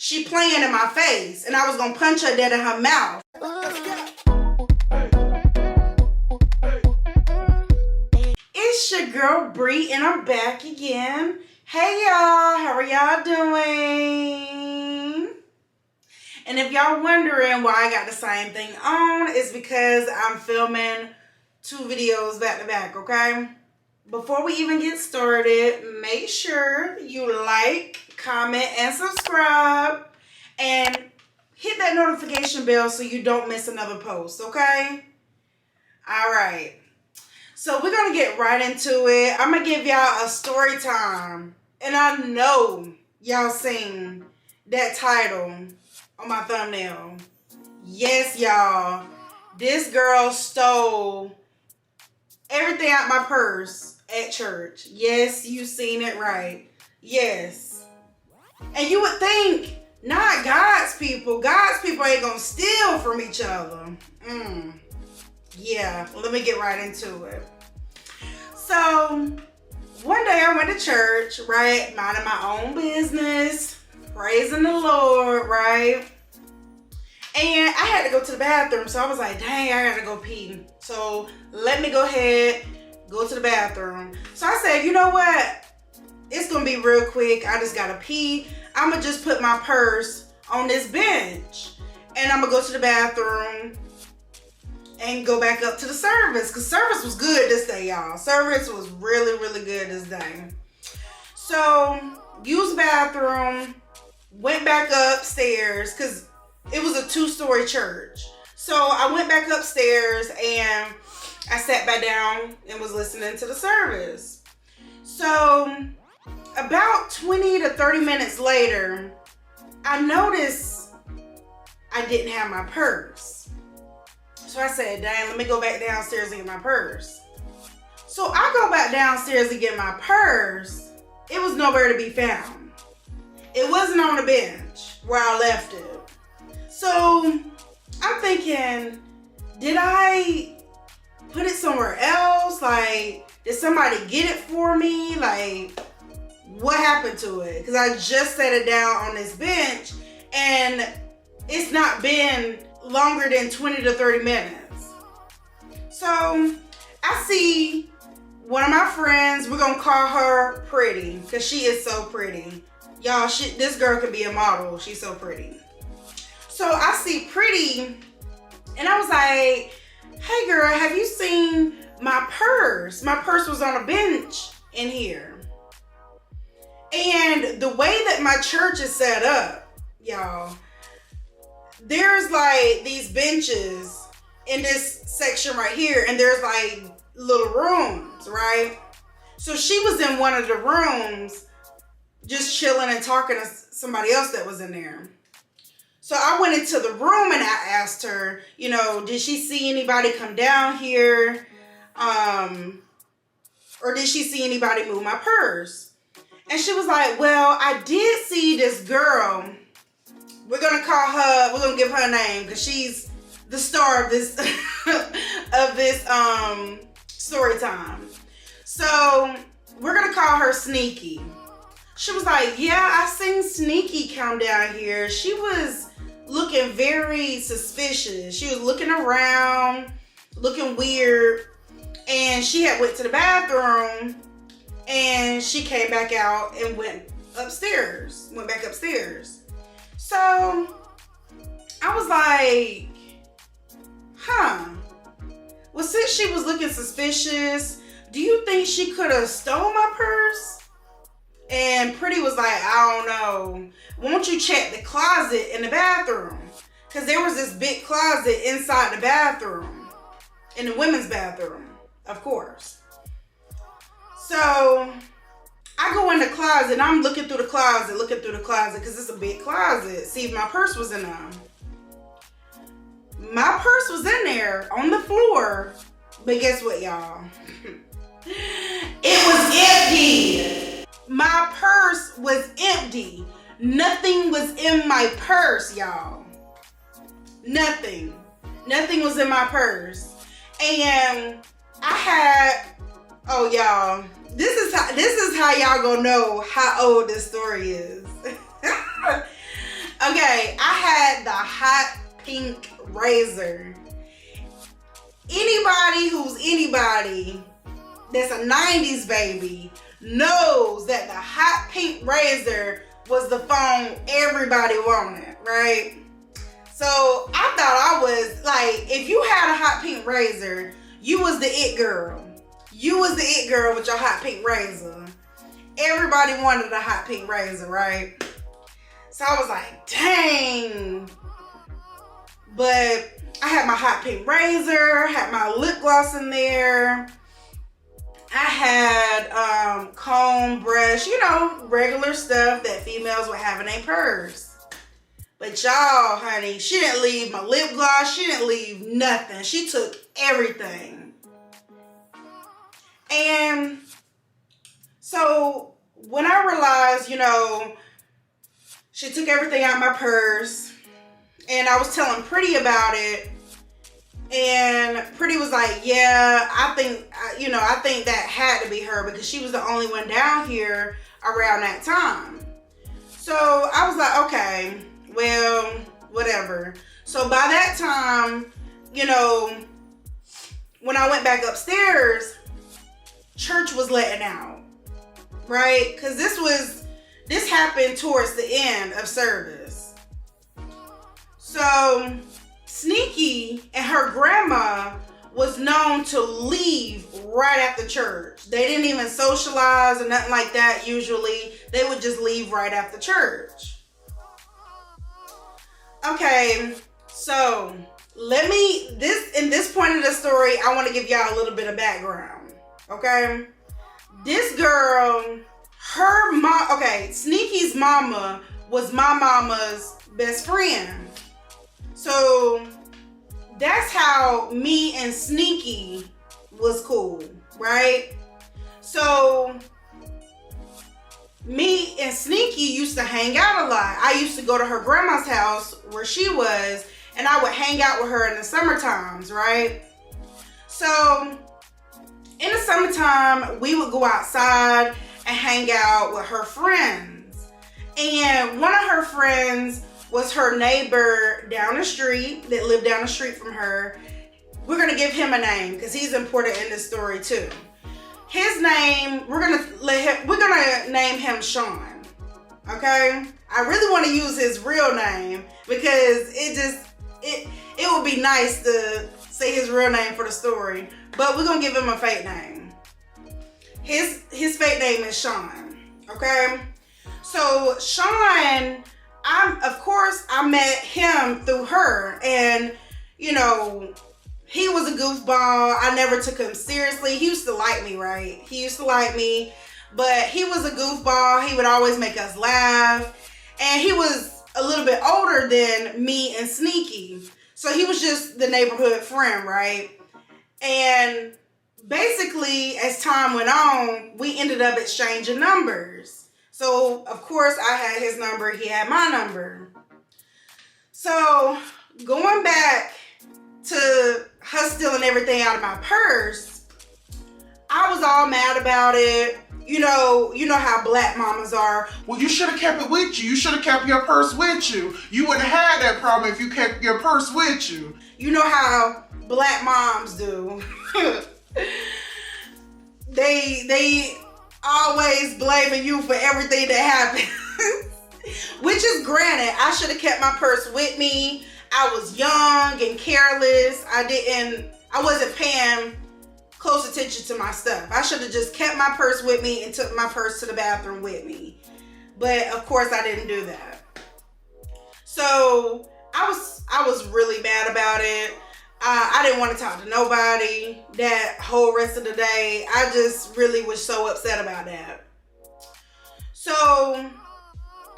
she playing in my face, and I was gonna punch her dead in her mouth. It's your girl Bree, and I'm back again. Hey y'all, how are y'all doing? And if y'all wondering why I got the same thing on, it's because I'm filming 2 videos back to back, okay? Before we even get started, make sure you like, comment, and subscribe, and hit that notification bell so you don't miss another post, okay? All right. So we're going to get right into it. I'm going to give y'all a story time. And I know y'all seen that title on my thumbnail. Yes, y'all. This girl stole everything out my purse at church. Yes, you seen it right. Yes. And you would think, not God's people. God's people ain't going to steal from each other. Yeah, let me get right into it. So, one day I went to church, right? Minding my own business, praising the Lord, right? And I had to go to the bathroom, so I was like, dang, I gotta go pee. So, let me go ahead, go to the bathroom. So I said, you know what? It's gonna be real quick. I just gotta pee. I'm gonna just put my purse on this bench. And I'm gonna go to the bathroom and go back up to the service, because service was good this day, y'all. Service was really, really good this day. So, used the bathroom, went back upstairs, because it was a 2-story church. So, I went back upstairs and I sat back down and was listening to the service. So, about 20 to 30 minutes later, I noticed I didn't have my purse. So I said, dang, let me go back downstairs and get my purse. So I go back downstairs to get my purse. It was nowhere to be found. It wasn't on the bench where I left it. So I'm thinking, did I put it somewhere else? Like, did somebody get it for me? Like, what happened to it? Because I just set it down on this bench and it's not been longer than 20 to 30 minutes. So I see one of my friends, we're gonna call her Pretty, because she is so pretty. Y'all, this girl could be a model. She's so pretty. So I see Pretty and I was like, hey girl, have you seen my purse? My purse was on a bench in here. And the way that my church is set up, y'all, there's like these benches in this section right here, and there's like little rooms, right? So she was in one of the rooms just chilling and talking to somebody else that was in there. So I went into the room and I asked her, you know, did she see anybody come down here? Or did she see anybody move my purse? And she was like, well, I did see this girl. We're gonna call her, we're gonna give her a name because she's the star of this story time. So we're gonna call her Sneaky. She was like, yeah, I seen Sneaky come down here. She was looking very suspicious. She was looking around, looking weird, and she had went to the bathroom and she came back out and went back upstairs. So I was like, well, since she was looking suspicious, do you think she could have stole my purse? And Pretty was like, I don't know. Won't you check the closet in the bathroom? Because there was this big closet inside the bathroom, in the women's bathroom, of course. So I go in the closet and I'm looking through the closet because it's a big closet. See if my purse was in there. My purse was in there on the floor, but guess what, y'all? It was empty. My purse was empty. Nothing was in my purse, y'all. Nothing was in my purse. And I had, oh y'all, this is how y'all gonna know how old this story is. Okay, I had the hot pink razor. Anybody who's anybody that's a 90s baby knows that the hot pink razor was the phone everybody wanted, right? So I thought I was like, if you had a hot pink razor, you was the it girl. You was the it girl with your hot pink razor. Everybody wanted a hot pink razor, right? So I was like, dang. But I had my hot pink razor, had my lip gloss in there. I had comb, brush, regular stuff that females would have in a purse. But y'all, honey, she didn't leave my lip gloss. She didn't leave nothing. She took everything. And so when I realized, she took everything out of my purse, and I was telling Pretty about it, and Pretty was like, yeah, I think that had to be her because she was the only one down here around that time. So I was like, okay, well, whatever. So by that time, when I went back upstairs, church was letting out, right? Because this happened towards the end of service. So Sneaky and her grandma was known to leave right after church. They didn't even socialize or nothing like that. Usually they would just leave right after church. Okay, so in this point of the story, I want to give y'all a little bit of background. Okay, this girl, Sneaky's mama was my mama's best friend. So that's how me and Sneaky was cool, right? So me and Sneaky used to hang out a lot. I used to go to her grandma's house where she was, and I would hang out with her in the summer times, right? So in the summertime, we would go outside and hang out with her friends. And one of her friends was her neighbor down the street that lived down the street from her. We're gonna give him a name because he's important in this story too. His name, we're gonna name him Sean. Okay? I really want to use his real name because it would be nice to say his real name for the story, but we're gonna give him a fake name. His fake name is Sean. Okay? So Sean, I met him through her, and he was a goofball. I never took him seriously. He used to like me, right? He used to like me, but he was a goofball. He would always make us laugh, and he was a little bit older than me and Sneaky, so he was just the neighborhood friend, right? And basically, as time went on, we ended up exchanging numbers. So, of course, I had his number, he had my number. So, going back to her stealing everything out of my purse, I was all mad about it. You know how black mamas are. Well, you should have kept it with you. You should have kept your purse with you. You wouldn't have had that problem if you kept your purse with you. You know how black moms do. They always blaming you for everything that happens. Which is granted, I should have kept my purse with me. I was young and careless. I wasn't paying close attention to my stuff. I should have just kept my purse with me and took my purse to the bathroom with me. But of course I didn't do that. So I was really mad about it. I didn't want to talk to nobody that whole rest of the day. I just really was so upset about that. So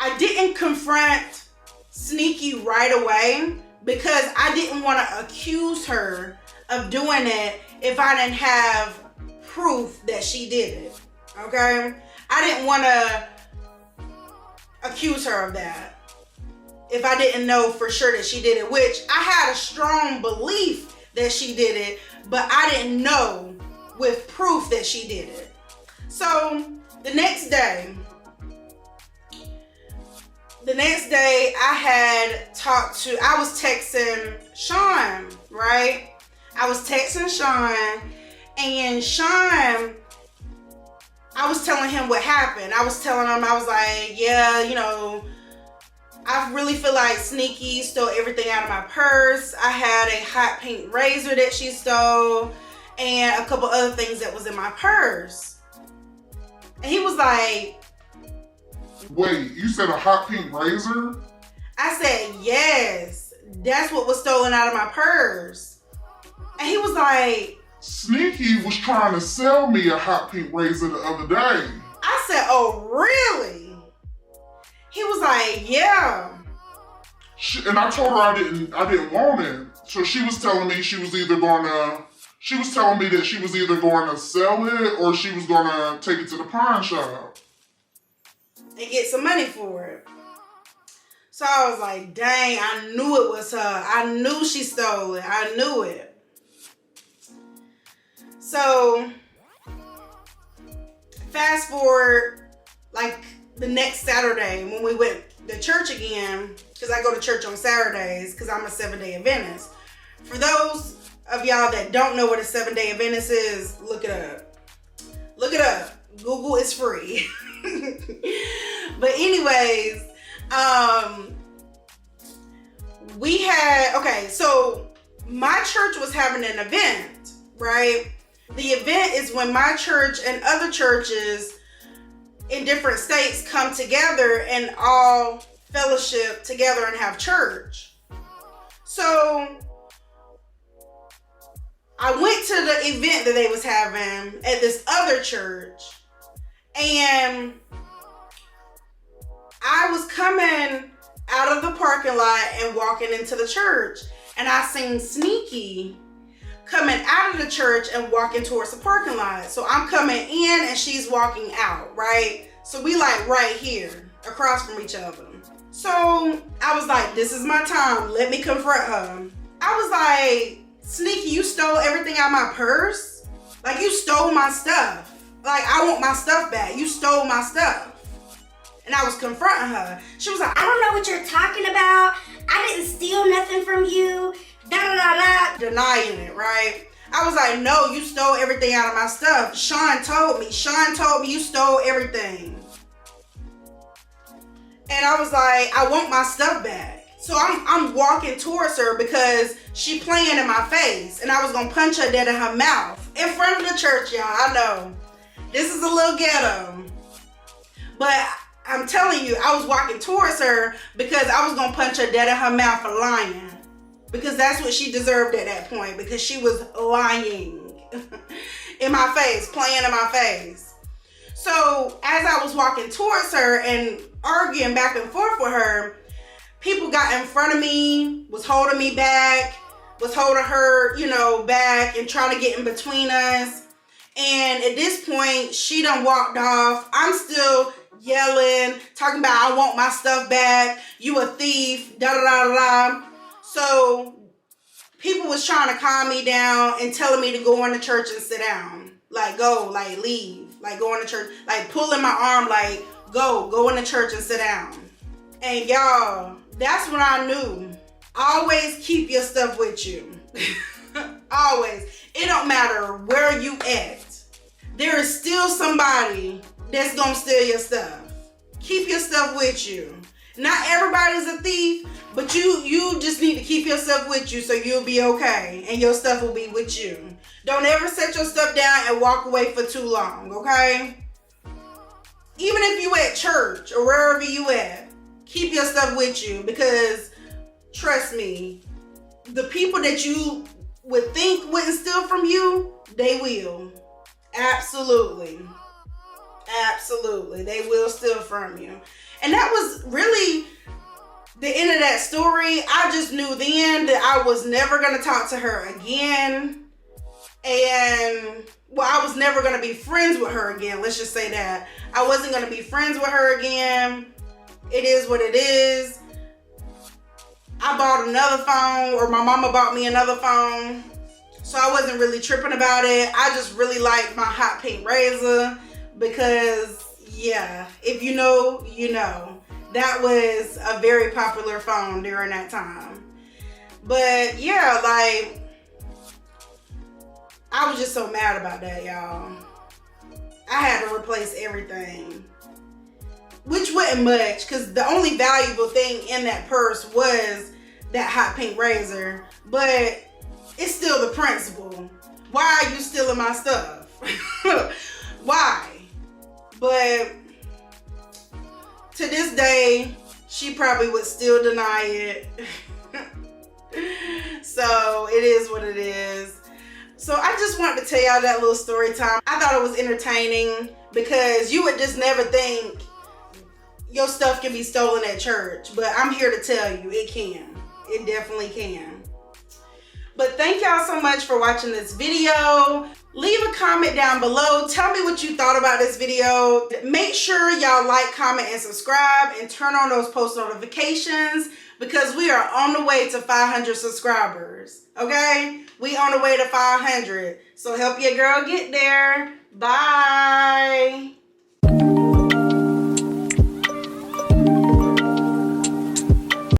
I didn't confront Sneaky right away because I didn't want to accuse her of doing it if I didn't have proof that she did it. Okay? I didn't want to accuse her of that if I didn't know for sure that she did it, which I had a strong belief that she did it, but I didn't know with proof that she did it. So the next day, the next day I was texting Sean, right? I was texting Sean, and Sean, I was telling him what happened. I was telling him, I was like, yeah, I really feel like Sneaky stole everything out of my purse. I had a hot pink razor that she stole and a couple other things that was in my purse. And he was like, wait, you said a hot pink razor? I said, yes, that's what was stolen out of my purse. And he was like, Sneaky was trying to sell me a hot pink razor the other day. I said, oh, really? He was like, yeah. And I told her I didn't want it. So she was telling me she was telling me that she was either going to sell it or she was going to take it to the pawn shop. And get some money for it. So I was like, dang, I knew it was her. I knew she stole it. I knew it. So, fast forward, like the next Saturday when we went to church again, because I go to church on Saturdays because I'm a 7-day Adventist. For those of y'all that don't know what a 7-day Adventist is, look it up. Look it up. Google is free. But anyways, so my church was having an event, right? The event is when my church and other churches in different states come together and all fellowship together and have church. So I went to the event that they was having at this other church, and I was coming out of the parking lot and walking into the church, and I seen Sneaky coming out of the church and walking towards the parking lot. So I'm coming in and she's walking out, right? So we like right here, across from each other. So I was like, this is my time. Let me confront her. I was like, Sneaky, you stole everything out of my purse? Like, you stole my stuff. Like, I want my stuff back. You stole my stuff. And I was confronting her. She was like, I don't know what you're talking about. I didn't steal nothing from you. Denying it, right? I was like, no, you stole everything out of my stuff. Sean told me you stole everything. And I was like, I want my stuff back. So I'm walking towards her because she playing in my face, and I was gonna punch her dead in her mouth in front of the church, y'all. I know this is a little ghetto, but I'm telling you, I was walking towards her because I was gonna punch her dead in her mouth for lying. Because that's what she deserved at that point, because she was lying in my face, playing in my face. So as I was walking towards her and arguing back and forth with her, people got in front of me, was holding me back, was holding her, back and trying to get in between us. And at this point, she done walked off. I'm still yelling, talking about I want my stuff back, you a thief, da-da-da-da-da. So people was trying to calm me down and telling me to go in the church and sit down. Like, go, like, leave. Like, go in the church. Like, pulling my arm, like, go in the church and sit down. And y'all, that's when I knew. Always keep your stuff with you. Always. It don't matter where you at. There is still somebody that's gonna steal your stuff. Keep your stuff with you. Not everybody's a thief, but you just need to keep your stuff with you so you'll be okay and your stuff will be with you. Don't ever set your stuff down and walk away for too long, okay? Even if you at church or wherever you at, keep your stuff with you, because trust me, the people that you would think wouldn't steal from you, they will. Absolutely. Absolutely. They will steal from you. And that was really the end of that story. I just knew then that I was never going to talk to her again. And, well, I was never going to be friends with her again. Let's just say that. I wasn't going to be friends with her again. It is what it is. I bought another phone, or my mama bought me another phone. So I wasn't really tripping about it. I just really liked my hot pink razor because, yeah, if you know, you know. that was a very popular phone during that time. But yeah, like, I was just so mad about that, y'all. I had to replace everything, which wasn't much, because the only valuable thing in that purse was that hot pink razor. But it's still the principle. Why are you stealing my stuff? Why? But to this day, she probably would still deny it. So it is what it is. So I just wanted to tell y'all that little story time. I thought it was entertaining because you would just never think your stuff can be stolen at church. But I'm here to tell you, it can. It definitely can. But thank y'all so much for watching this video. Leave a comment down below. Tell me what you thought about this video. Make sure y'all like, comment, and subscribe, and turn on those post notifications, because we are on the way to 500 subscribers. Okay? We on the way to 500. So help your girl get there. Bye.